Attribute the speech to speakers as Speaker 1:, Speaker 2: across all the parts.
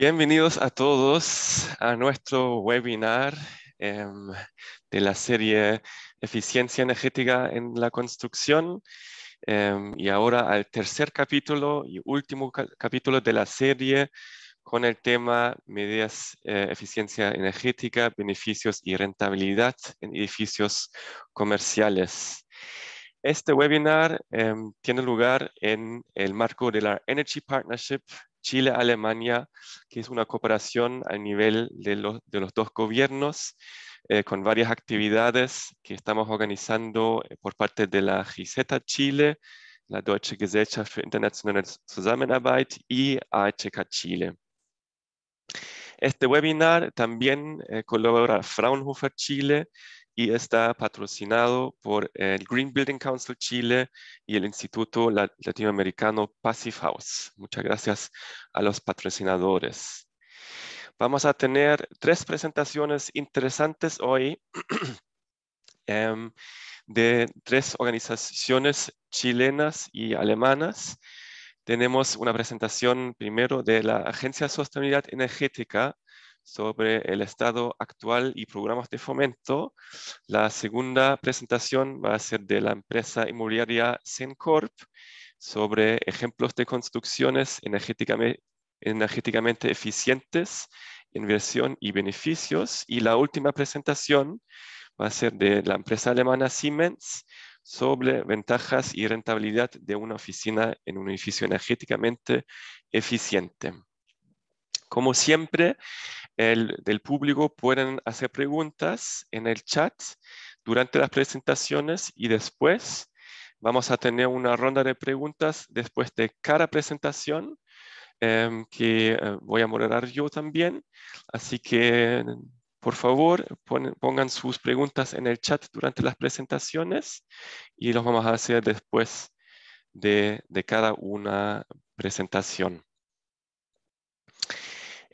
Speaker 1: Bienvenidos a todos a nuestro webinar em, de la serie Eficiencia Energética en la Construcción y ahora al tercer capítulo y último capítulo de la serie con el tema Medidas Eficiencia Energética, Beneficios y Rentabilidad en Edificios Comerciales. Este webinar tiene lugar en el marco de la Energy Partnership Chile-Alemania, que es una cooperación al nivel de los dos gobiernos, con varias actividades que estamos organizando por parte de la GIZ Chile, la Deutsche Gesellschaft für internationale Zusammenarbeit y AHK Chile. Este webinar también colabora Fraunhofer Chile y está patrocinado por el Green Building Council Chile y el Instituto Latinoamericano Passive House. Muchas gracias a los patrocinadores. Vamos a tener tres presentaciones interesantes hoy de tres organizaciones chilenas y alemanas. Tenemos una presentación primero de la Agencia de Sostenibilidad Energética sobre el estado actual y programas de fomento. La segunda presentación va a ser de la empresa inmobiliaria Sencorp sobre ejemplos de construcciones energéticamente eficientes, inversión y beneficios. Y la última presentación va a ser de la empresa alemana Siemens sobre ventajas y rentabilidad de una oficina en un edificio energéticamente eficiente. Como siempre, del público pueden hacer preguntas en el chat durante las presentaciones y después vamos a tener una ronda de preguntas después de cada presentación que voy a moderar yo también. Así que, por favor, pongan sus preguntas en el chat durante las presentaciones y los vamos a hacer después de cada una presentación.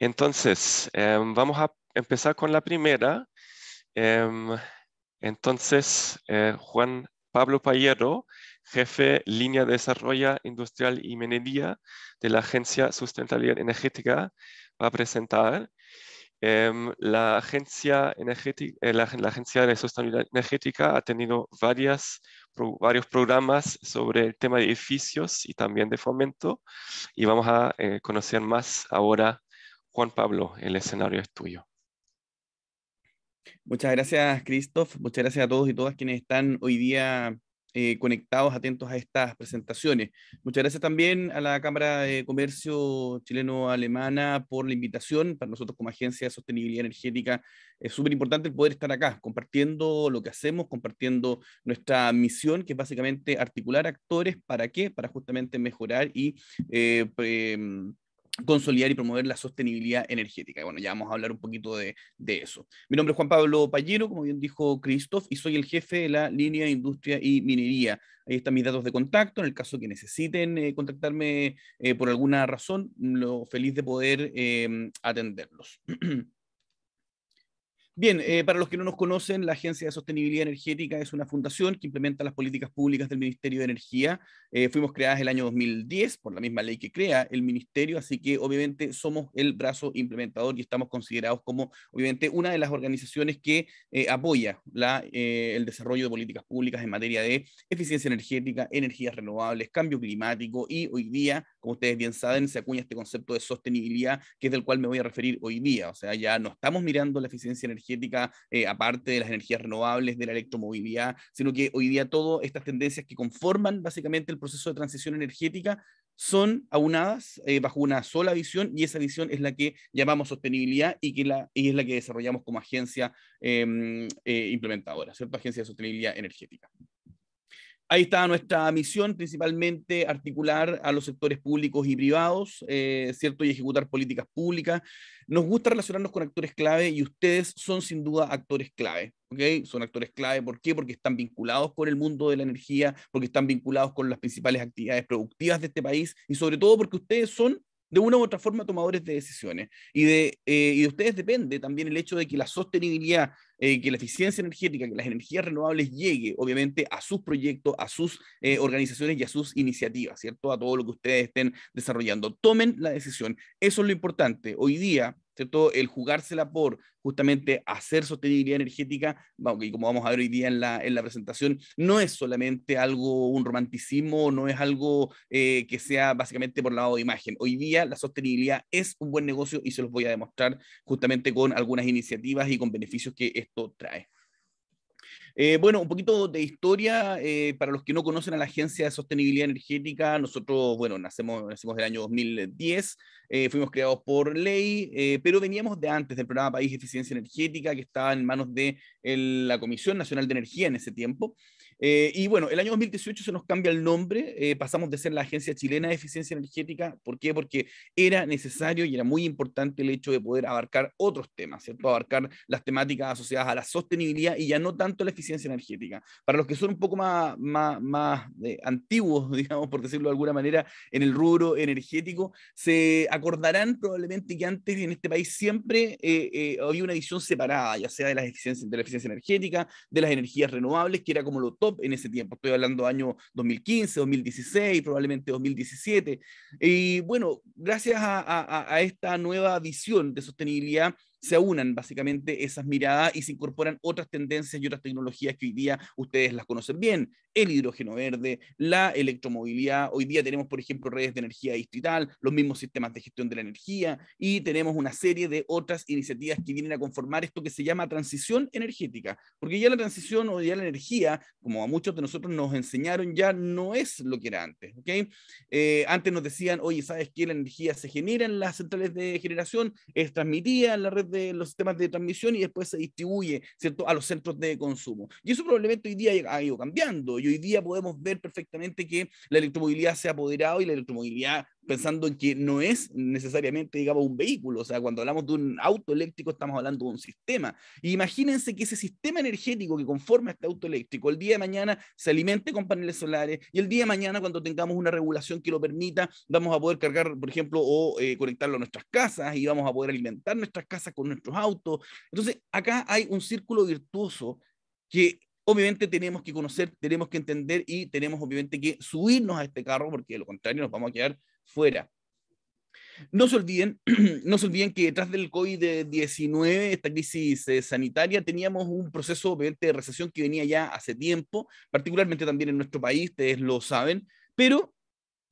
Speaker 1: Entonces, vamos a empezar con la primera. Entonces, Juan Pablo Payero, jefe línea de desarrollo industrial y minería de la Agencia Sustentabilidad Energética, va a presentar. La Agencia de Sostenibilidad Energética ha tenido varios programas sobre el tema de edificios y también de fomento y vamos a conocer más ahora. Juan Pablo, el escenario es tuyo.
Speaker 2: Muchas gracias, Christoph. Muchas gracias a todos y todas quienes están hoy día conectados, atentos a estas presentaciones. Muchas gracias también a la Cámara de Comercio Chileno-Alemana por la invitación. Para nosotros como Agencia de Sostenibilidad Energética es súper importante el poder estar acá, compartiendo lo que hacemos, compartiendo nuestra misión, que es básicamente articular actores. ¿Para qué? Para justamente mejorar y consolidar y promover la sostenibilidad energética. Bueno, ya vamos a hablar un poquito de eso. Mi nombre es Juan Pablo Payero, como bien dijo Christoph, y soy el jefe de la línea de industria y minería. Ahí están mis datos de contacto, en el caso que necesiten contactarme por alguna razón, lo feliz de poder atenderlos. Bien, para los que no nos conocen, la Agencia de Sostenibilidad Energética es una fundación que implementa las políticas públicas del Ministerio de Energía. Fuimos creadas el año 2010 por la misma ley que crea el ministerio, así que obviamente somos el brazo implementador y estamos considerados como obviamente una de las organizaciones que apoya el desarrollo de políticas públicas en materia de eficiencia energética, energías renovables, cambio climático y hoy día, como ustedes bien saben, se acuña este concepto de sostenibilidad, que es del cual me voy a referir hoy día. O sea, ya no estamos mirando la eficiencia energética aparte de las energías renovables, de la electromovilidad, sino que hoy día todas estas tendencias que conforman básicamente el proceso de transición energética son aunadas bajo una sola visión, y esa visión es la que llamamos sostenibilidad y es la que desarrollamos como agencia implementadora, ¿cierto? Agencia de Sostenibilidad Energética. Ahí está nuestra misión, principalmente articular a los sectores públicos y privados, ¿cierto? Y ejecutar políticas públicas. Nos gusta relacionarnos con actores clave y ustedes son sin duda actores clave, ¿ok? Son actores clave, ¿por qué? Porque están vinculados con el mundo de la energía, porque están vinculados con las principales actividades productivas de este país y sobre todo porque ustedes son de una u otra forma tomadores de decisiones. Y de ustedes depende también el hecho de que la sostenibilidad que la eficiencia energética, que las energías renovables llegue, obviamente, a sus proyectos, a sus organizaciones y a sus iniciativas, ¿cierto? A todo lo que ustedes estén desarrollando. Tomen la decisión. Eso es lo importante. Hoy día, ¿cierto? El jugársela por justamente hacer sostenibilidad energética, y como vamos a ver hoy día en la presentación, no es solamente algo, un romanticismo, no es algo que sea básicamente por lavado de imagen. Hoy día la sostenibilidad es un buen negocio y se los voy a demostrar justamente con algunas iniciativas y con beneficios que esto trae. Bueno, un poquito de historia, para los que no conocen a la Agencia de Sostenibilidad Energética, nosotros, bueno, nacemos del año 2010, fuimos creados por ley, pero veníamos de antes del programa País de Eficiencia Energética, que estaba en manos de la Comisión Nacional de Energía en ese tiempo. Y bueno, el año 2018 se nos cambia el nombre, pasamos de ser la Agencia Chilena de Eficiencia Energética. ¿Por qué? Porque era necesario y era muy importante el hecho de poder abarcar otros temas, ¿cierto? Abarcar las temáticas asociadas a la sostenibilidad y ya no tanto la eficiencia energética. Para los que son un poco más antiguos, digamos, por decirlo de alguna manera, en el rubro energético, se acordarán probablemente que antes en este país siempre había una visión separada, ya sea de la eficiencia energética, de las energías renovables, que era como lo top en ese tiempo. Estoy hablando de año 2015, 2016, probablemente 2017. Y bueno, gracias a esta nueva visión de sostenibilidad, se aunan básicamente esas miradas y se incorporan otras tendencias y otras tecnologías que hoy día ustedes las conocen bien. El hidrógeno verde, la electromovilidad. Hoy día tenemos, por ejemplo, redes de energía distrital, los mismos sistemas de gestión de la energía y tenemos una serie de otras iniciativas que vienen a conformar esto que se llama transición energética. Porque ya la transición o ya la energía, como a muchos de nosotros nos enseñaron, ya no es lo que era antes. ¿Okay? Antes nos decían, oye, ¿sabes qué? La energía se genera en las centrales de generación, es transmitida en la red de los sistemas de transmisión y después se distribuye, ¿cierto?, a los centros de consumo. Y eso probablemente hoy día ha ido cambiando y hoy día podemos ver perfectamente que la electromovilidad se ha apoderado y la electromovilidad, pensando en que no es necesariamente, digamos, un vehículo. O sea, cuando hablamos de un auto eléctrico estamos hablando de un sistema. Y imagínense que ese sistema energético que conforma este auto eléctrico el día de mañana se alimente con paneles solares y el día de mañana, cuando tengamos una regulación que lo permita, vamos a poder cargar, por ejemplo, o conectarlo a nuestras casas y vamos a poder alimentar nuestras casas con nuestros autos. Entonces, acá hay un círculo virtuoso que obviamente tenemos que conocer, tenemos que entender y tenemos obviamente que subirnos a este carro, porque de lo contrario nos vamos a quedar fuera. No se olviden, no se olviden que detrás del COVID-19, esta crisis sanitaria, teníamos un proceso obviamente de recesión que venía ya hace tiempo, particularmente también en nuestro país, ustedes lo saben, pero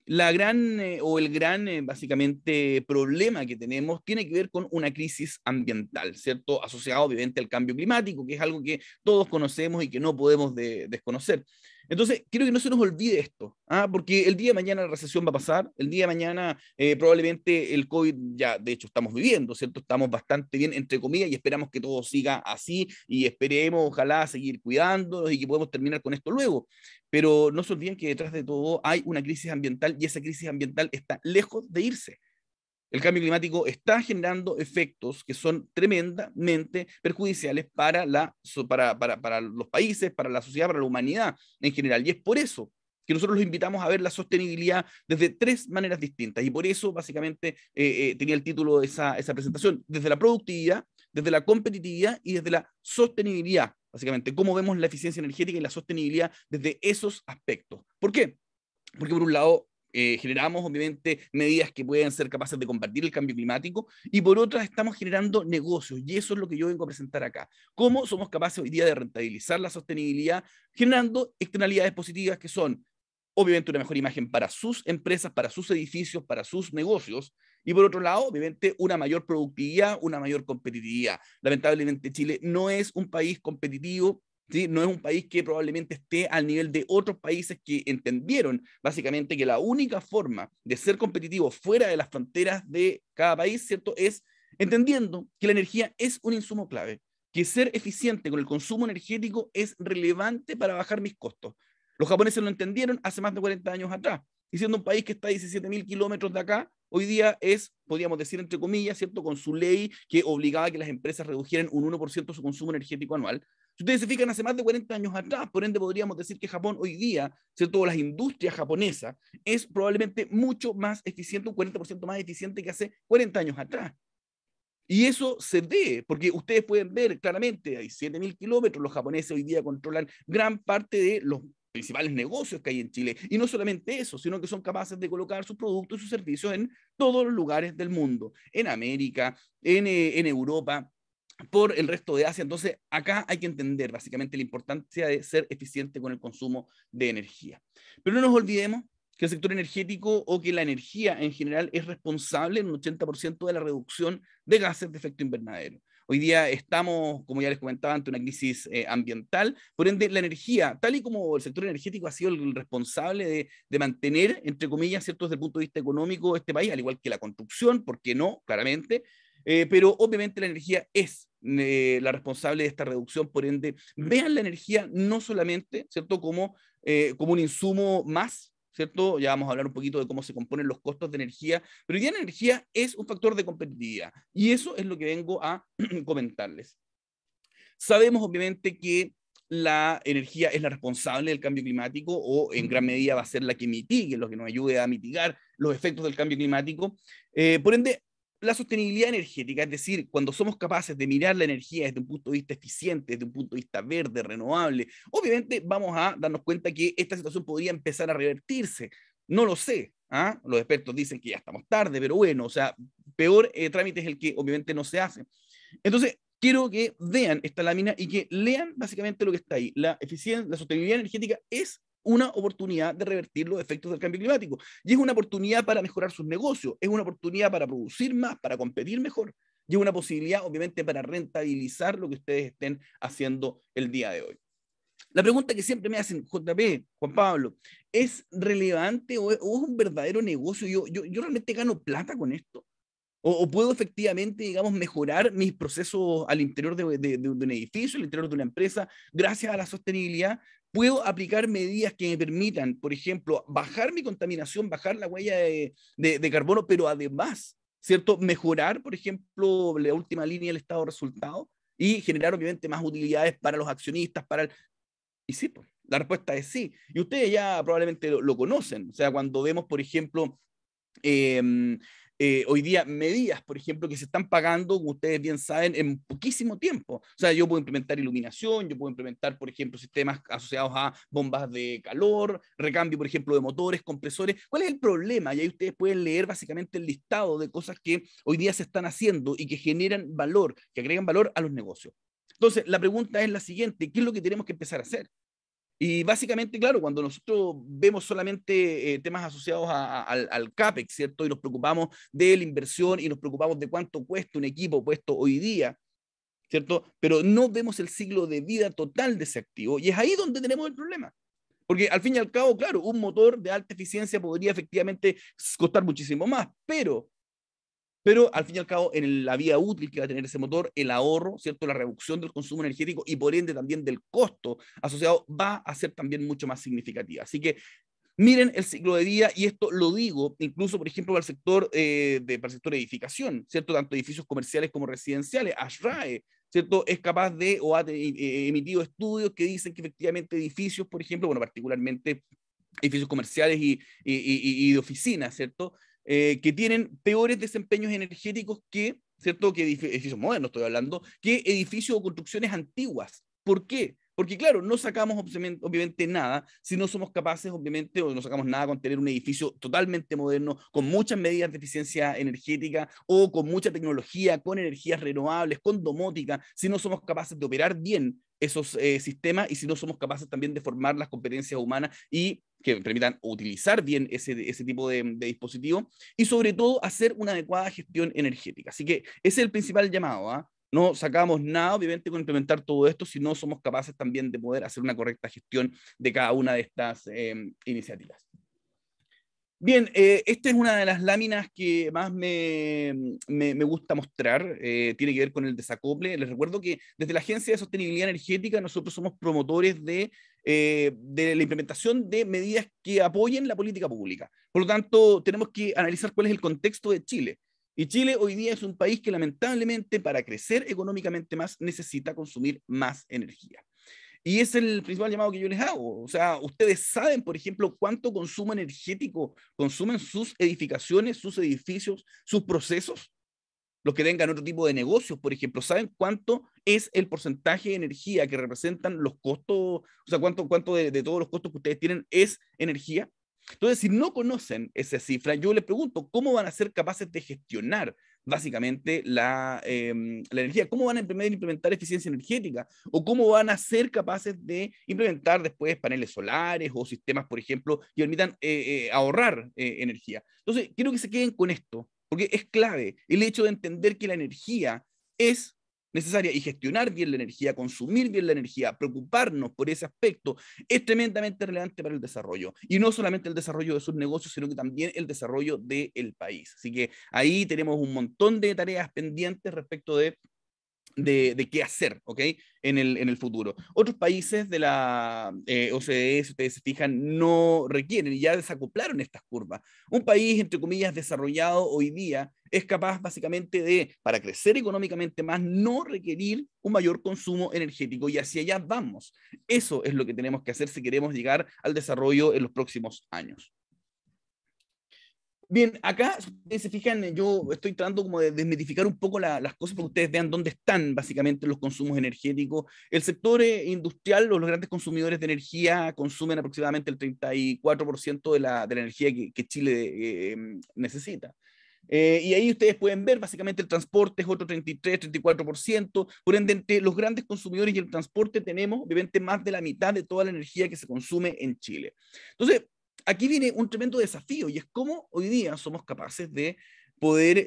Speaker 2: la gran o el gran básicamente problema que tenemos tiene que ver con una crisis ambiental, ¿cierto? Asociado obviamente al cambio climático, que es algo que todos conocemos y que no podemos desconocer. Entonces, quiero que no se nos olvide esto, ¿ah? Porque el día de mañana la recesión va a pasar, el día de mañana probablemente el COVID ya, de hecho, estamos viviendo, ¿cierto? Estamos bastante bien, entre comillas, y esperamos que todo siga así y esperemos, ojalá, seguir cuidándonos y que podamos terminar con esto luego. Pero no se olviden que detrás de todo hay una crisis ambiental y esa crisis ambiental está lejos de irse. El cambio climático está generando efectos que son tremendamente perjudiciales para los países, para la sociedad, para la humanidad en general. Y es por eso que nosotros los invitamos a ver la sostenibilidad desde tres maneras distintas. Y por eso, básicamente, tenía el título de esa presentación, desde la productividad, desde la competitividad y desde la sostenibilidad. Básicamente, cómo vemos la eficiencia energética y la sostenibilidad desde esos aspectos. ¿Por qué? Porque por un lado, generamos obviamente medidas que pueden ser capaces de combatir el cambio climático y por otra estamos generando negocios y eso es lo que yo vengo a presentar acá. ¿Cómo somos capaces hoy día de rentabilizar la sostenibilidad generando externalidades positivas que son obviamente una mejor imagen para sus empresas, para sus edificios, para sus negocios y por otro lado, obviamente, una mayor productividad, una mayor competitividad. Lamentablemente Chile no es un país competitivo. ¿Sí? No es un país que probablemente esté al nivel de otros países que entendieron básicamente que la única forma de ser competitivo fuera de las fronteras de cada país, ¿cierto? Es entendiendo que la energía es un insumo clave, que ser eficiente con el consumo energético es relevante para bajar mis costos. Los japoneses lo entendieron hace más de 40 años atrás, y siendo un país que está a 17.000 kilómetros de acá, hoy día es, podríamos decir entre comillas, ¿cierto?, con su ley que obligaba a que las empresas redujeran un 1% su consumo energético anual. Si ustedes se fijan, hace más de 40 años atrás, por ende podríamos decir que Japón hoy día, ¿cierto?, las industrias japonesas, es probablemente mucho más eficiente, un 40% más eficiente que hace 40 años atrás. Y eso se ve, porque ustedes pueden ver claramente, hay 7.000 kilómetros, los japoneses hoy día controlan gran parte de los principales negocios que hay en Chile. Y no solamente eso, sino que son capaces de colocar sus productos y sus servicios en todos los lugares del mundo, en América, en Europa, por el resto de Asia. Entonces, acá hay que entender básicamente la importancia de ser eficiente con el consumo de energía. Pero no nos olvidemos que el sector energético o que la energía en general es responsable en un 80% de la reducción de gases de efecto invernadero. Hoy día estamos, como ya les comentaba, ante una crisis ambiental, por ende la energía, tal y como el sector energético ha sido el responsable de mantener, entre comillas, cierto, desde el punto de vista económico este país, al igual que la construcción, ¿por qué no? Claramente, pero obviamente la energía es la responsable de esta reducción, por ende, vean la energía no solamente, ¿cierto?, como un insumo más, ¿cierto? Ya vamos a hablar un poquito de cómo se componen los costos de energía, pero hoy día la energía es un factor de competitividad, y eso es lo que vengo a comentarles. Sabemos, obviamente, que la energía es la responsable del cambio climático o en gran medida va a ser la que mitigue, lo que nos ayude a mitigar los efectos del cambio climático. Por ende, la sostenibilidad energética, es decir, cuando somos capaces de mirar la energía desde un punto de vista eficiente, desde un punto de vista verde, renovable, obviamente vamos a darnos cuenta que esta situación podría empezar a revertirse. No lo sé, ¿ah? Los expertos dicen que ya estamos tarde, pero bueno, o sea, peor trámite es el que obviamente no se hace. Entonces, quiero que vean esta lámina y que lean básicamente lo que está ahí. La eficiencia, la sostenibilidad energética es una oportunidad de revertir los efectos del cambio climático. Y es una oportunidad para mejorar sus negocios, es una oportunidad para producir más, para competir mejor, y es una posibilidad, obviamente, para rentabilizar lo que ustedes estén haciendo el día de hoy. La pregunta que siempre me hacen, JP, Juan Pablo, ¿es relevante o es un verdadero negocio? ¿Yo realmente gano plata con esto? ¿O puedo efectivamente, digamos, mejorar mis procesos al interior de un edificio, al interior de una empresa, gracias a la sostenibilidad? ¿Puedo aplicar medidas que me permitan, por ejemplo, bajar mi contaminación, bajar la huella de carbono, pero además, ¿cierto? Mejorar, por ejemplo, la última línea del estado de resultados y generar, obviamente, más utilidades para los accionistas, para el... Y sí, pues, la respuesta es sí. Y ustedes ya probablemente lo conocen. O sea, cuando vemos, por ejemplo, eh, hoy día medidas, por ejemplo, que se están pagando, como ustedes bien saben, en poquísimo tiempo. O sea, yo puedo implementar iluminación, yo puedo implementar, por ejemplo, sistemas asociados a bombas de calor, recambio, por ejemplo, de motores, compresores. ¿Cuál es el problema? Y ahí ustedes pueden leer básicamente el listado de cosas que hoy día se están haciendo y que generan valor, que agregan valor a los negocios. Entonces, la pregunta es la siguiente, ¿qué es lo que tenemos que empezar a hacer? Y básicamente, claro, cuando nosotros vemos solamente temas asociados al CAPEX, ¿cierto? Y nos preocupamos de la inversión y nos preocupamos de cuánto cuesta un equipo puesto hoy día, ¿cierto? Pero no vemos el ciclo de vida total de ese activo y es ahí donde tenemos el problema. Porque al fin y al cabo, claro, un motor de alta eficiencia podría efectivamente costar muchísimo más, pero al fin y al cabo, en la vida útil que va a tener ese motor, el ahorro, ¿cierto? La reducción del consumo energético y por ende también del costo asociado va a ser también mucho más significativa. Así que miren el ciclo de vida, y esto lo digo incluso, por ejemplo, para el sector de edificación, ¿cierto? Tanto edificios comerciales como residenciales. ASHRAE, ¿cierto? Es capaz de, o ha emitido estudios que dicen que efectivamente edificios, por ejemplo, bueno, particularmente edificios comerciales y de oficinas, ¿cierto? Que tienen peores desempeños energéticos que, ¿cierto? Que edificios modernos, estoy hablando, que edificios o construcciones antiguas. ¿Por qué? Porque claro, no sacamos obviamente nada si no somos capaces, obviamente, o no sacamos nada con tener un edificio totalmente moderno, con muchas medidas de eficiencia energética o con mucha tecnología, con energías renovables, con domótica, si no somos capaces de operar bien esos sistemas y si no somos capaces también de formar las competencias humanas y que permitan utilizar bien ese tipo de dispositivo y sobre todo hacer una adecuada gestión energética. Así que ese es el principal llamado, ¿eh? No sacamos nada, obviamente, con implementar todo esto si no somos capaces también de poder hacer una correcta gestión de cada una de estas iniciativas. Bien, esta es una de las láminas que más me gusta mostrar, tiene que ver con el desacople. Les recuerdo que desde la Agencia de Sostenibilidad Energética nosotros somos promotores de la implementación de medidas que apoyen la política pública. Por lo tanto, tenemos que analizar cuál es el contexto de Chile. Y Chile hoy día es un país que lamentablemente para crecer económicamente más necesita consumir más energía. Y es el principal llamado que yo les hago. O sea, ustedes saben, por ejemplo, cuánto consumo energético consumen sus edificaciones, sus edificios, sus procesos. los que tengan otro tipo de negocios, por ejemplo, ¿saben cuánto es el porcentaje de energía que representan los costos? O sea, cuánto de todos los costos que ustedes tienen es energía. Entonces, si no conocen esa cifra, yo les pregunto, ¿cómo van a ser capaces de gestionar básicamente la energía? ¿Cómo van a implementar eficiencia energética? ¿O cómo van a ser capaces de implementar después paneles solares o sistemas, por ejemplo, que permitan ahorrar energía? Entonces, quiero que se queden con esto, porque es clave el hecho de entender que la energía es necesaria y gestionar bien la energía, consumir bien la energía, preocuparnos por ese aspecto es tremendamente relevante para el desarrollo. Y no solamente el desarrollo de sus negocios, sino que también el desarrollo del país. Así que ahí tenemos un montón de tareas pendientes respecto de qué hacer, ¿ok? En el futuro. Otros países de la OCDE, si ustedes se fijan, no requieren y ya desacoplaron estas curvas. Un país, entre comillas, desarrollado hoy día es capaz básicamente de, para crecer económicamente más, no requerir un mayor consumo energético y hacia allá vamos. Eso es lo que tenemos que hacer si queremos llegar al desarrollo en los próximos años. Bien, acá, si ustedes se fijan, yo estoy tratando como de desmitificar un poco las cosas para que ustedes vean dónde están básicamente los consumos energéticos. El sector industrial, los grandes consumidores de energía, consumen aproximadamente el 34% de la energía que Chile necesita. Y ahí ustedes pueden ver, básicamente el transporte es otro 33, 34%. Por ende, entre los grandes consumidores y el transporte tenemos, obviamente, más de la mitad de toda la energía que se consume en Chile. Entonces, aquí viene un tremendo desafío y es cómo hoy día somos capaces de poder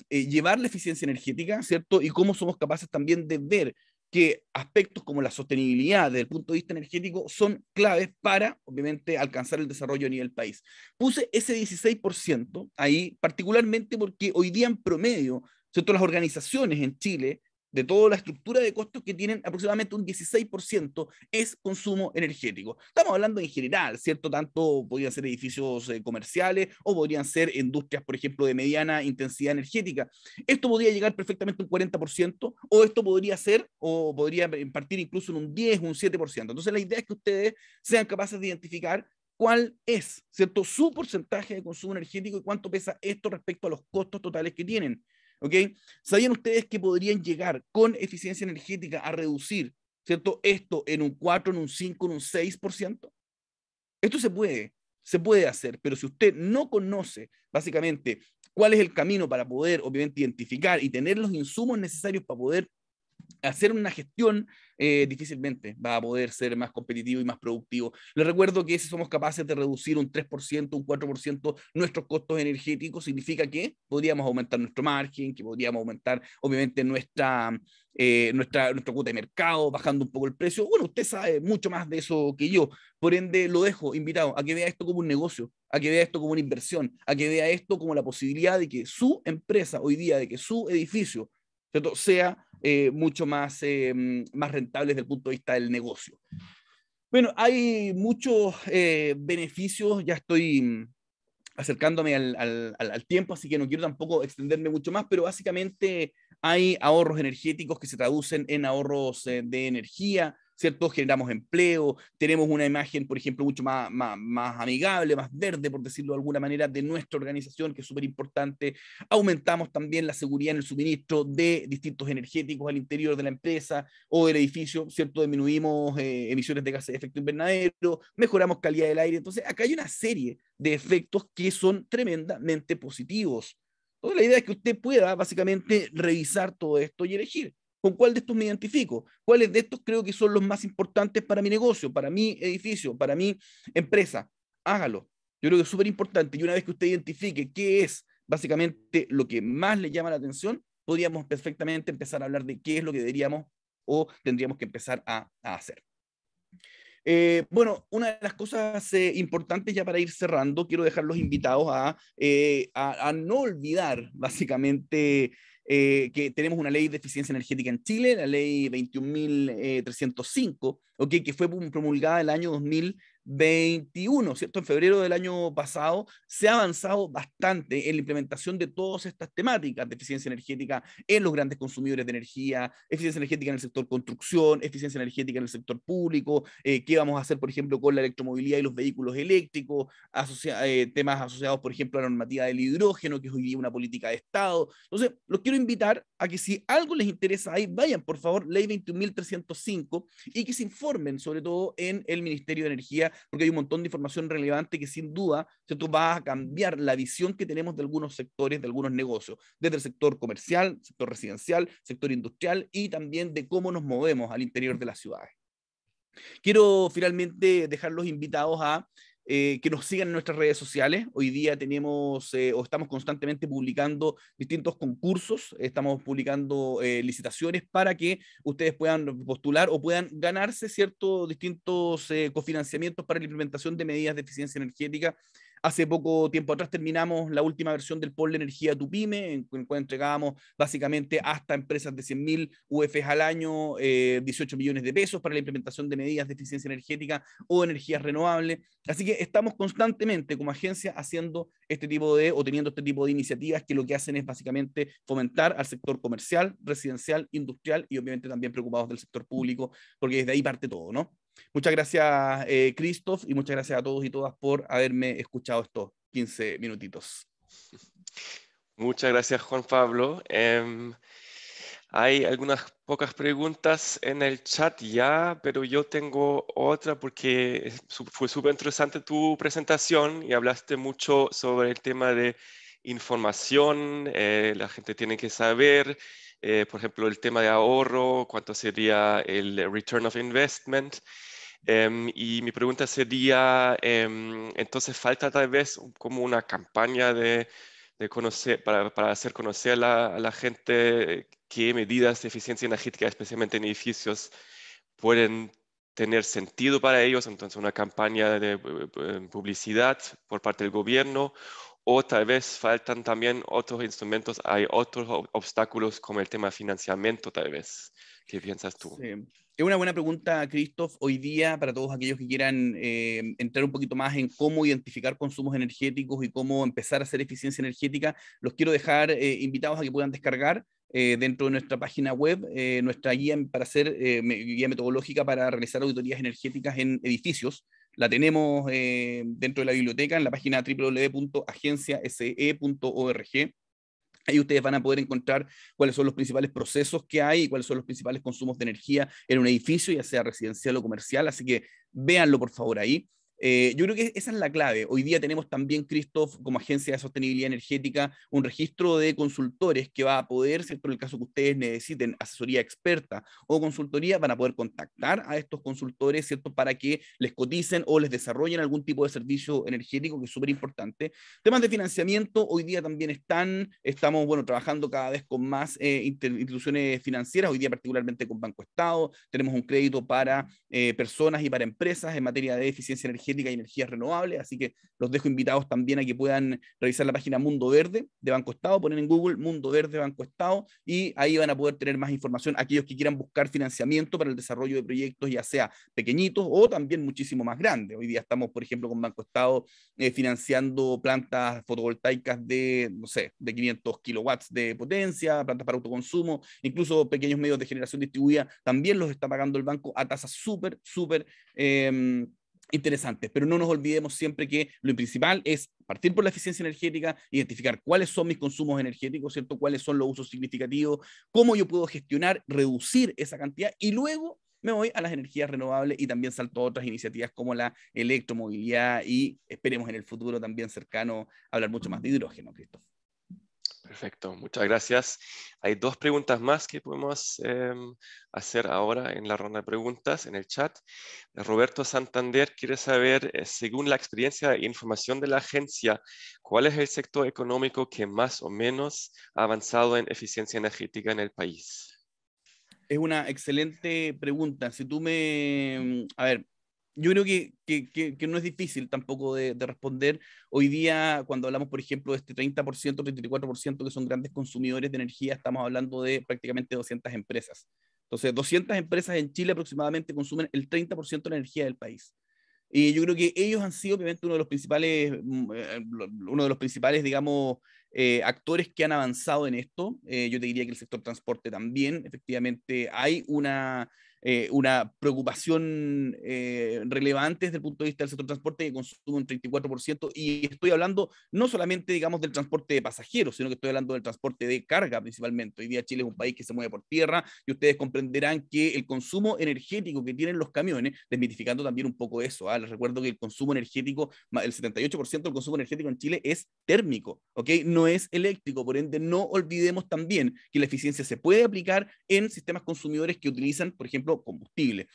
Speaker 2: llevar la eficiencia energética, ¿cierto? Y cómo somos capaces también de ver que aspectos como la sostenibilidad desde el punto de vista energético son claves para, obviamente, alcanzar el desarrollo a nivel país. Puse ese 16% ahí, particularmente porque hoy día en promedio, ¿cierto? Las organizaciones en Chile de toda la estructura de costos que tienen aproximadamente un 16% es consumo energético. Estamos hablando en general, ¿cierto? Tanto podrían ser edificios comerciales o podrían ser industrias, por ejemplo, de mediana intensidad energética. Esto podría llegar perfectamente a un 40% o esto podría ser o podría partir incluso en un 10, un 7%. Entonces la idea es que ustedes sean capaces de identificar cuál es, ¿cierto?, su porcentaje de consumo energético y cuánto pesa esto respecto a los costos totales que tienen. ¿Ok? ¿Sabían ustedes que podrían llegar con eficiencia energética a reducir, ¿cierto?, esto en un 4, en un 5, en un 6%? Esto se puede hacer, pero si usted no conoce básicamente cuál es el camino para poder, obviamente, identificar y tener los insumos necesarios para poder hacer una gestión, difícilmente va a poder ser más competitivo y más productivo. Les recuerdo que si somos capaces de reducir un 3%, un 4% nuestros costos energéticos, significa que podríamos aumentar nuestro margen, que podríamos aumentar, obviamente, nuestra cuota de mercado, bajando un poco el precio. Bueno, usted sabe mucho más de eso que yo. Por ende, lo dejo invitado a que vea esto como un negocio, a que vea esto como una inversión, a que vea esto como la posibilidad de que su empresa hoy día, de que su edificio, ¿cierto?, sea mucho más rentable desde el punto de vista del negocio. Bueno, hay muchos beneficios, ya estoy acercándome al tiempo, así que no quiero tampoco extenderme mucho más, pero básicamente hay ahorros energéticos que se traducen en ahorros de energía, ¿cierto? Generamos empleo, tenemos una imagen, por ejemplo, mucho más amigable, más verde, por decirlo de alguna manera, de nuestra organización, que es súper importante. Aumentamos también la seguridad en el suministro de distintos energéticos al interior de la empresa o del edificio, ¿cierto? Disminuimos emisiones de gases de efecto invernadero, mejoramos calidad del aire. Entonces, acá hay una serie de efectos que son tremendamente positivos. Entonces, la idea es que usted pueda básicamente revisar todo esto y elegir con cuál de estos me identifico, cuáles de estos creo que son los más importantes para mi negocio, para mi edificio, para mi empresa. Hágalo. Yo creo que es súper importante y una vez que usted identifique qué es básicamente lo que más le llama la atención, podríamos perfectamente empezar a hablar de qué es lo que deberíamos o tendríamos que empezar a hacer. Bueno, una de las cosas importantes ya para ir cerrando, quiero dejar los invitados a no olvidar básicamente que tenemos una ley de eficiencia energética en Chile, la ley 21.305, ¿okay?, que fue promulgada el año 2021, ¿cierto? En febrero del año pasado se ha avanzado bastante en la implementación de todas estas temáticas de eficiencia energética en los grandes consumidores de energía, eficiencia energética en el sector construcción, eficiencia energética en el sector público, qué vamos a hacer, por ejemplo, con la electromovilidad y los vehículos eléctricos, temas asociados, por ejemplo, a la normativa del hidrógeno, que es hoy día una política de Estado. Entonces, los quiero invitar a que si algo les interesa ahí, vayan, por favor, ley 21.305 y que se informen, sobre todo en el Ministerio de Energía, porque hay un montón de información relevante que sin duda, ¿cierto?, va a cambiar la visión que tenemos de algunos sectores, de algunos negocios, desde el sector comercial, sector residencial, sector industrial y también de cómo nos movemos al interior de las ciudades. Quiero finalmente dejarlos invitados a que nos sigan en nuestras redes sociales. Hoy día tenemos o estamos constantemente publicando distintos concursos, estamos publicando licitaciones para que ustedes puedan postular o puedan ganarse ciertos distintos cofinanciamientos para la implementación de medidas de eficiencia energética. Hace poco tiempo atrás terminamos la última versión del Pol de Energía Tu Pyme, en cual entregábamos básicamente hasta empresas de 100.000 UFs al año, 18 millones de pesos para la implementación de medidas de eficiencia energética o energías renovables. Así que estamos constantemente como agencia haciendo este tipo de, o teniendo este tipo de iniciativas que lo que hacen es básicamente fomentar al sector comercial, residencial, industrial y obviamente también preocupados del sector público, porque desde ahí parte todo, ¿no? Muchas gracias, Christoph, y muchas gracias a todos y todas por haberme escuchado estos 15 minutitos.
Speaker 1: Muchas gracias, Juan Pablo. Hay algunas pocas preguntas en el chat ya, pero yo tengo otra porque fue súper interesante tu presentación y hablaste mucho sobre el tema de información. La gente tiene que saber, por ejemplo, el tema de ahorro, cuánto sería el return of investment. Y mi pregunta sería, entonces falta tal vez como una campaña de conocer, para hacer conocer a la gente qué medidas de eficiencia energética, especialmente en edificios, pueden tener sentido para ellos, entonces una campaña de publicidad por parte del gobierno, o tal vez faltan también otros instrumentos, hay otros obstáculos como el tema de financiamiento tal vez. ¿Qué piensas tú?
Speaker 2: Sí. Es una buena pregunta, Christoph. Hoy día, para todos aquellos que quieran entrar un poquito más en cómo identificar consumos energéticos y cómo empezar a hacer eficiencia energética, los quiero dejar invitados a que puedan descargar dentro de nuestra página web nuestra guía para hacer guía metodológica para realizar auditorías energéticas en edificios. La tenemos dentro de la biblioteca en la página www.agenciase.org. Ahí ustedes van a poder encontrar cuáles son los principales procesos que hay y cuáles son los principales consumos de energía en un edificio, ya sea residencial o comercial. Así que véanlo por favor ahí. Yo creo que esa es la clave. Hoy día tenemos también, Christoph, como agencia de sostenibilidad energética, un registro de consultores que va a poder, ¿cierto?, en el caso que ustedes necesiten asesoría experta o consultoría, van a poder contactar a estos consultores, ¿cierto?, para que les coticen o les desarrollen algún tipo de servicio energético, que es súper importante. Temas de financiamiento, hoy día también estamos, bueno, trabajando cada vez con más instituciones financieras, hoy día particularmente con Banco Estado, tenemos un crédito para personas y para empresas en materia de eficiencia energética y energías renovables, así que los dejo invitados también a que puedan revisar la página Mundo Verde de Banco Estado, poner en Google Mundo Verde Banco Estado y ahí van a poder tener más información aquellos que quieran buscar financiamiento para el desarrollo de proyectos, ya sea pequeñitos o también muchísimo más grandes. Hoy día estamos, por ejemplo, con Banco Estado financiando plantas fotovoltaicas de, no sé, de 500 kilowatts de potencia, plantas para autoconsumo, incluso pequeños medios de generación distribuida, también los está pagando el banco a tasas súper, súper interesantes, pero no nos olvidemos siempre que lo principal es partir por la eficiencia energética, identificar cuáles son mis consumos energéticos, ¿cierto?, cuáles son los usos significativos, cómo yo puedo gestionar, reducir esa cantidad y luego me voy a las energías renovables y también salto a otras iniciativas como la electromovilidad y esperemos en el futuro también cercano hablar mucho más de hidrógeno, Christoph.
Speaker 1: Perfecto, muchas gracias. Hay dos preguntas más que podemos hacer ahora en la ronda de preguntas en el chat. Roberto Santander quiere saber, según la experiencia e información de la agencia, ¿cuál es el sector económico que más o menos ha avanzado en eficiencia energética en el país?
Speaker 2: Es una excelente pregunta. Si tú a ver, yo creo que no es difícil tampoco de responder. Hoy día, cuando hablamos, por ejemplo, de este 30%, 34% que son grandes consumidores de energía, estamos hablando de prácticamente 200 empresas. Entonces, 200 empresas en Chile aproximadamente consumen el 30% de la energía del país. Y yo creo que ellos han sido obviamente uno de los principales, digamos, actores que han avanzado en esto. Yo te diría que el sector transporte también, efectivamente, hay una preocupación relevante desde el punto de vista del sector transporte, que consume un 34%, y estoy hablando no solamente, digamos, del transporte de pasajeros, sino que estoy hablando del transporte de carga principalmente. Hoy día Chile es un país que se mueve por tierra, y ustedes comprenderán que el consumo energético que tienen los camiones, desmitificando también un poco eso, les recuerdo que el consumo energético, el 78% del consumo energético en Chile es térmico, ¿ok? No es eléctrico, por ende no olvidemos también que la eficiencia se puede aplicar en sistemas consumidores que utilizan, por ejemplo, combustible.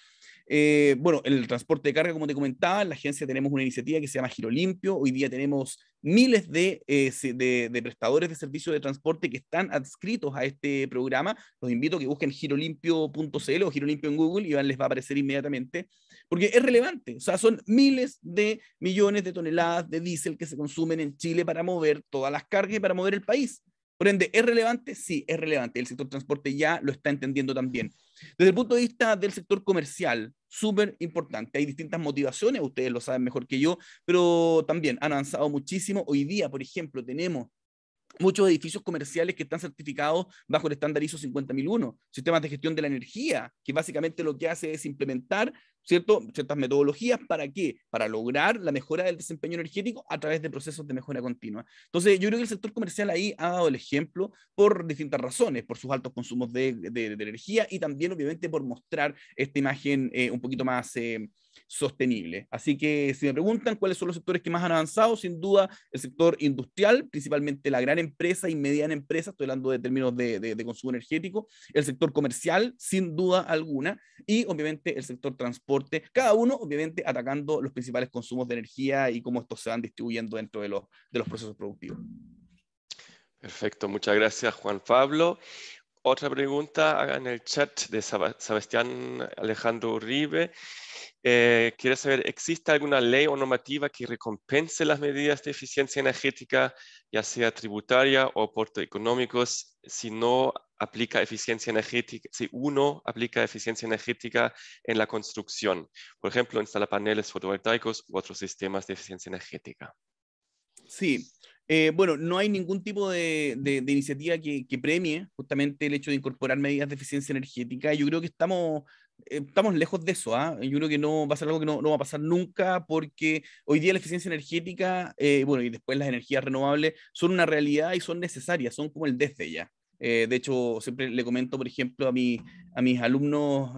Speaker 2: Bueno, en el transporte de carga, como te comentaba, en la agencia tenemos una iniciativa que se llama Giro Limpio. Hoy día tenemos miles de prestadores de servicios de transporte que están adscritos a este programa. Los invito a que busquen girolimpio.cl o Giro Limpio en Google y les va a aparecer inmediatamente, porque es relevante. O sea, son miles de millones de toneladas de diésel que se consumen en Chile para mover todas las cargas y para mover el país. Por ende, ¿es relevante? Sí, es relevante. El sector transporte ya lo está entendiendo también. Desde el punto de vista del sector comercial, súper importante. Hay distintas motivaciones, ustedes lo saben mejor que yo, pero también han avanzado muchísimo. Hoy día, por ejemplo, tenemos muchos edificios comerciales que están certificados bajo el estándar ISO 50001, sistemas de gestión de la energía, que básicamente lo que hace es implementar ciertas metodologías. ¿Para qué? Para lograr la mejora del desempeño energético a través de procesos de mejora continua. Entonces, yo creo que el sector comercial ahí ha dado el ejemplo por distintas razones, por sus altos consumos de energía, y también, obviamente, por mostrar esta imagen un poquito más sostenible. Así que si me preguntan cuáles son los sectores que más han avanzado, sin duda el sector industrial, principalmente la gran empresa y mediana empresa, estoy hablando de términos de consumo energético, el sector comercial, sin duda alguna, y obviamente el sector transporte, cada uno obviamente atacando los principales consumos de energía y cómo estos se van distribuyendo dentro de los procesos productivos.
Speaker 1: Perfecto, muchas gracias Juan Pablo. Otra pregunta en el chat de Sebastián Alejandro Uribe. Quiere saber, ¿existe alguna ley o normativa que recompense las medidas de eficiencia energética, ya sea tributaria o por económicos, si uno aplica eficiencia energética en la construcción? Por ejemplo, instala paneles fotovoltaicos u otros sistemas de eficiencia energética.
Speaker 2: Sí, bueno, no hay ningún tipo de iniciativa que premie justamente el hecho de incorporar medidas de eficiencia energética. Yo creo que estamos lejos de eso. Yo creo que no va a ser algo que no va a pasar nunca, porque hoy día la eficiencia energética, bueno, y después las energías renovables son una realidad y son necesarias, son como el desde ya. De hecho, siempre le comento, por ejemplo, a mis alumnos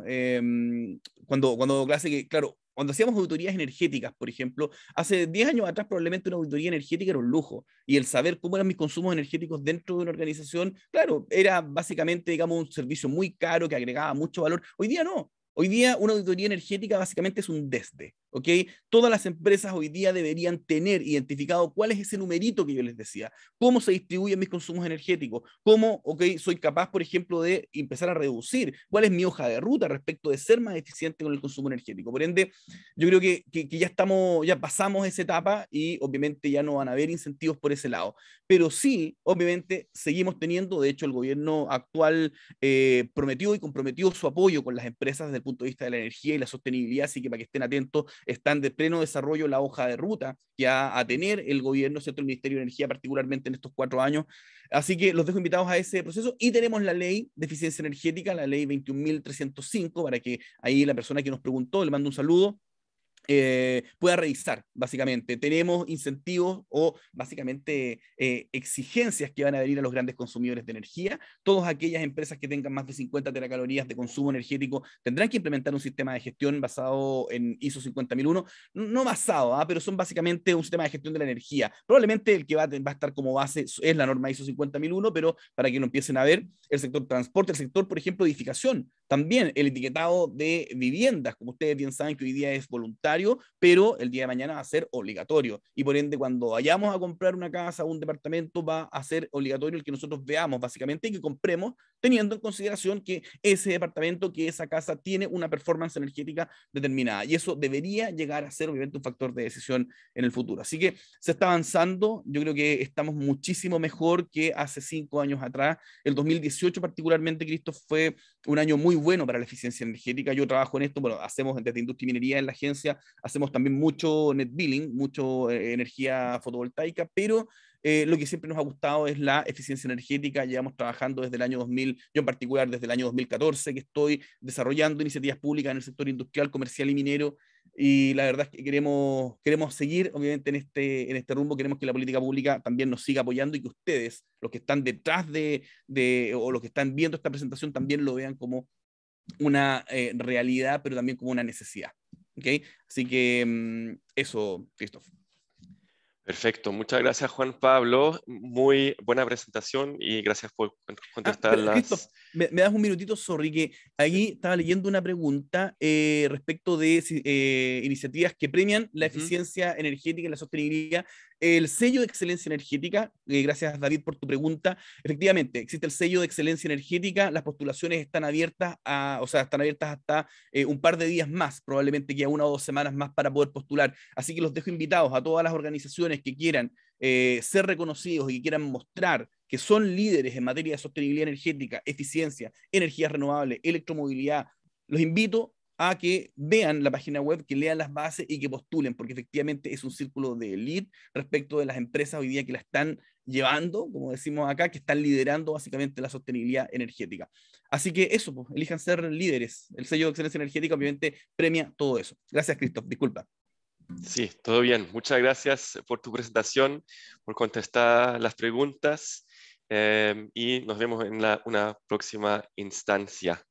Speaker 2: cuando doy clase, que, claro, cuando hacíamos auditorías energéticas, por ejemplo, hace 10 años atrás probablemente una auditoría energética era un lujo, y el saber cómo eran mis consumos energéticos dentro de una organización, claro, era básicamente, digamos, un servicio muy caro que agregaba mucho valor. Hoy día no. Hoy día una auditoría energética básicamente es un desde, ¿ok? Todas las empresas hoy día deberían tener identificado cuál es ese numerito que yo les decía, cómo se distribuyen mis consumos energéticos, cómo, ok, soy capaz, por ejemplo, de empezar a reducir, cuál es mi hoja de ruta respecto de ser más eficiente con el consumo energético. Por ende, yo creo que ya pasamos esa etapa, y obviamente ya no van a haber incentivos por ese lado. Pero sí, obviamente, seguimos teniendo, de hecho, el gobierno actual prometió y comprometió su apoyo con las empresas desde el punto de vista de la energía y la sostenibilidad, así que para que estén atentos, están de pleno desarrollo la hoja de ruta que va a tener el gobierno, ¿cierto? El Ministerio de Energía, particularmente en estos 4 años. Así que los dejo invitados a ese proceso, y tenemos la ley de eficiencia energética, la ley 21.305, para que ahí la persona que nos preguntó, le mando un saludo, pueda revisar. Básicamente tenemos incentivos o básicamente exigencias que van a venir a los grandes consumidores de energía. Todas aquellas empresas que tengan más de 50 teracalorías de consumo energético tendrán que implementar un sistema de gestión basado en ISO 50001, no basado, pero son básicamente un sistema de gestión de la energía. Probablemente el que va a estar como base es la norma ISO 50001, pero para que lo empiecen a ver, el sector transporte, el sector, por ejemplo, edificación, también el etiquetado de viviendas, como ustedes bien saben que hoy día es voluntario, pero el día de mañana va a ser obligatorio. Y por ende, cuando vayamos a comprar una casa o un departamento, va a ser obligatorio el que nosotros veamos, básicamente, y que compremos teniendo en consideración que ese departamento, que esa casa tiene una performance energética determinada. Y eso debería llegar a ser, obviamente, un factor de decisión en el futuro. Así que se está avanzando. Yo creo que estamos muchísimo mejor que hace 5 años atrás. El 2018 particularmente, Cristo, fue un año muy bueno para la eficiencia energética. Yo trabajo en esto, bueno, hacemos desde industria y minería en la agencia, hacemos también mucho net billing, mucho energía fotovoltaica, pero lo que siempre nos ha gustado es la eficiencia energética. Llevamos trabajando desde el año 2000, yo en particular desde el año 2014, que estoy desarrollando iniciativas públicas en el sector industrial, comercial y minero, y la verdad es que queremos seguir, obviamente, en este rumbo. Queremos que la política pública también nos siga apoyando y que ustedes, los que están detrás o los que están viendo esta presentación, también lo vean como una realidad, pero también como una necesidad. ¿Okay? Así que eso, Christoph.
Speaker 1: Perfecto, muchas gracias Juan Pablo, muy buena presentación y gracias por contestar
Speaker 2: Pero, Christoph,
Speaker 1: las...
Speaker 2: me das un minutito, sorry, que
Speaker 1: Sí.
Speaker 2: ahí estaba leyendo una pregunta respecto de iniciativas que premian la
Speaker 1: Ujú.
Speaker 2: eficiencia energética y la sostenibilidad. El sello de excelencia energética, gracias David por tu pregunta. Efectivamente, existe el sello de excelencia energética, las postulaciones están abiertas, están abiertas hasta un par de días más, probablemente que a 1 o 2 semanas más para poder postular. Así que los dejo invitados a todas las organizaciones que quieran ser reconocidos y que quieran mostrar que son líderes en materia de sostenibilidad energética, eficiencia, energías renovables, electromovilidad. Los invito a que vean la página web, que lean las bases y que postulen, porque efectivamente es un círculo de elite respecto de las empresas hoy día que la están llevando, como decimos acá, que están liderando básicamente la sostenibilidad energética. Así que eso, pues, elijan ser líderes. El sello de excelencia energética obviamente premia todo eso. Gracias, Christoph. Disculpa.
Speaker 1: Sí, todo bien. Muchas gracias por tu presentación, por contestar las preguntas y nos vemos en una próxima instancia.